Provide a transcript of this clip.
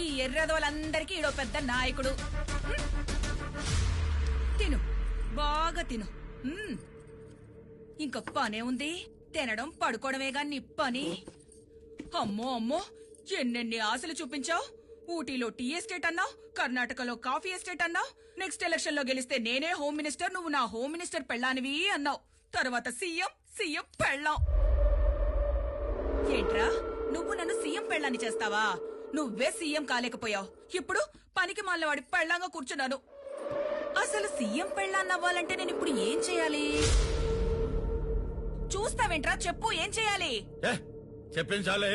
ఈ ఎర్రదోలందరికీ ఈడో పెద్ద నాయకుడు. తిను, బాగా తిను. ఇంక పనే ఉంది, తినడం పడుకోవడమేగా నీ పని. అమ్మో అమ్మో, ఎన్నెన్ని ఆశలు చూపించావు. ఊటీలో టీ ఎస్టేట్ అన్నావు, కర్ణాటకలో కాఫీ ఎస్టేట్ అన్నావు, నెక్స్ట్ ఎలక్షన్ లో గెలిస్తే నేనే హోమ్ మినిస్టర్, నువ్వు నా హోమ్ మినిస్టర్ పెళ్ళానివి అన్నావు. తర్వాత సీఎం పెళ్ళాం. ఏంట్రా, నువ్వు నన్ను సీఎం పెళ్ళాన్ని చేస్తావా? నువ్వే సీఎం కాలేకపోయావు, ఇప్పుడు పనికి మాలవాడి పెళ్ళంగా కూర్చున్నాను. అసలు సీఎం పెళ్ళాన్నవ్వాలంటే నేను ఇప్పుడు ఏం చేయాలి? చూస్తావేంట్రా, చెప్పు, ఏం చేయాలి? చెప్పించాలే.